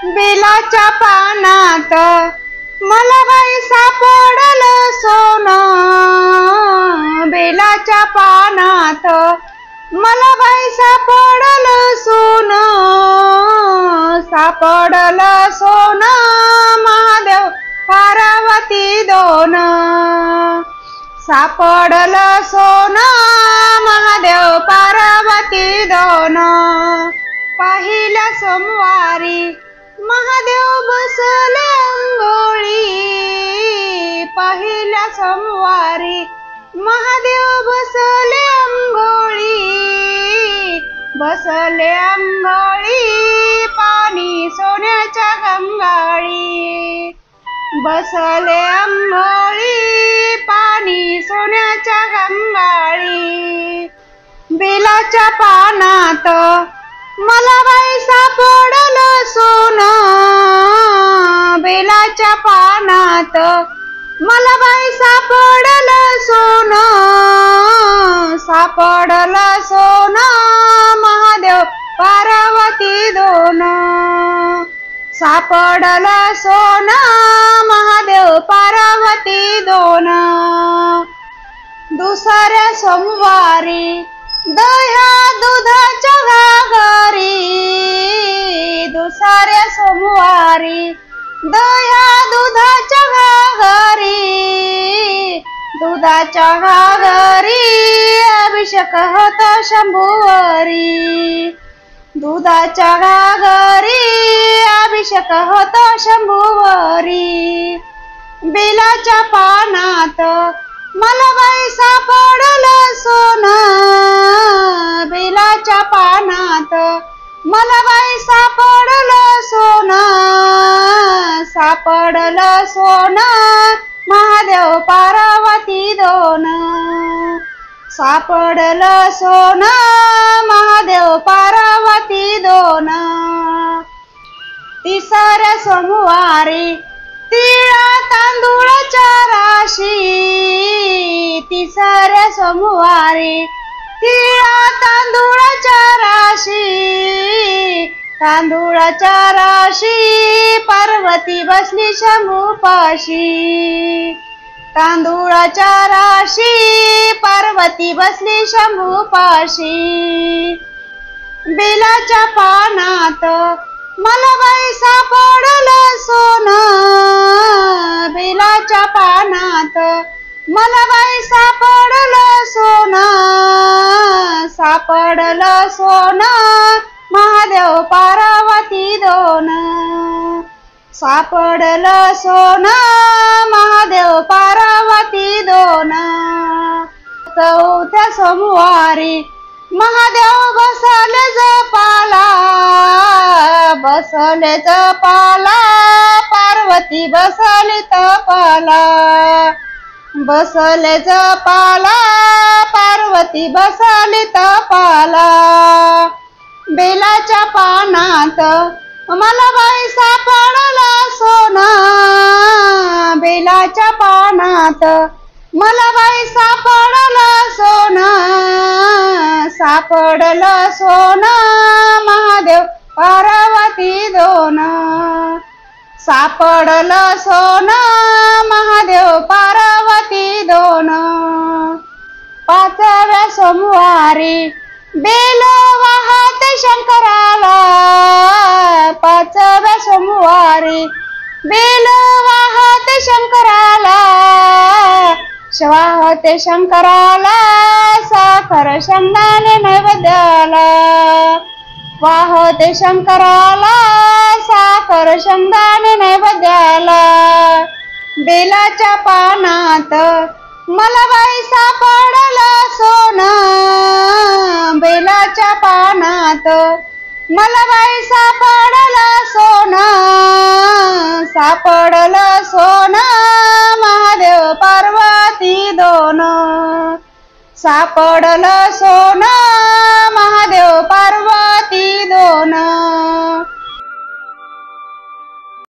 बेलाच्या पानात मला बाई सापडलं सोनं, बेलाच्या पानात मला बाई सापडलं सोनं, सापडलं सोनं महादेव पार्वती दोन, सापडलं सोनं महादेव पार्वती दोन. पहिल्या सोमवारी महादेव बसले अंगोळी, पहिल्या सोमवारी महादेव बसले अंगोळी, बसले अंगोळी पाणी सोन्याच्या गंगाळी, बसले अंगोळी पाणी सोन्याच्या गंगाळी. बेलाच्या पानात मला बाई सापडलं सोनं, बेलाच्या पानात मला बाई सापडलं सोनं, सापडलं सोनं महादेव पार्वती दोन, सापडलं सोनं महादेव पार्वती दोन. दुसऱ्या सोमवारी दह्या दुधाच्या घागरी, दुसऱ्या सोमवारी दह्या दुधाच्या घागरी, दुधाच्या घागरी अभिषेक होता शंभूवरी, दुधाच्या घागरी अभिषेक होता शंभूवरी. बेलाच्या पानात मला बाई सापडलं सोनं, बेलाच्या पानात मला बाई सापडलं सोनं, सापडलं सोनं महादेव पार्वती दोन, सापडलं सोनं महादेव पार्वती दोन. तिसऱ्या सोमवारी तिळा तांदूळाच्या राशी, तिसऱ्या सोमवारी तिळा तांदूळाच्या राशी, तांदूळाच्या राशी पार्वती बसली शंभूपाशी, तांदूळाच्या राशी पार्वती बसली शंभूपाशी. बेलाच्या पानात मला बाई सापडलं सोनं, बेलाच्या पानात मला बाई सापडलं सोनं, सापडलं सोनं महादेव पार्वती दोन, सापडलं सोनं महादेव पार्वती दोन. चौथ्या सोमवारी महादेव बसले जपाला, बसले जपाला पार्वती बसले तपाला, बसले जपाला पार्वती बसले तपाला. बेलाच्या पानात मला बाई सापडलं सोनं, बेलाच्या पानात मला बाई सापडलं सोनं, सापडलं सोनं महादेव पार्वती दोन, सापडलं सोनं महादेव पार्वती दोन. पाचव्या सोमवारी बेल वाहत शंकराला, पाचव्या सोमवारी बेल वाहत शंकराला, वाहते शंकराला साखर शेंगदाणे नैवेद्याला, वाहते शंकराला साखर शेंगदाणे नैवेद्याला. बेलाच्या पानात मला बाई सापडलं सोनं, बेलाच्या पानात मला बाई सापडलं सोनं, सापडलं सोनं महादेव पार्वती दोन, सापडलं सोनं महादेव पार्वती दोन.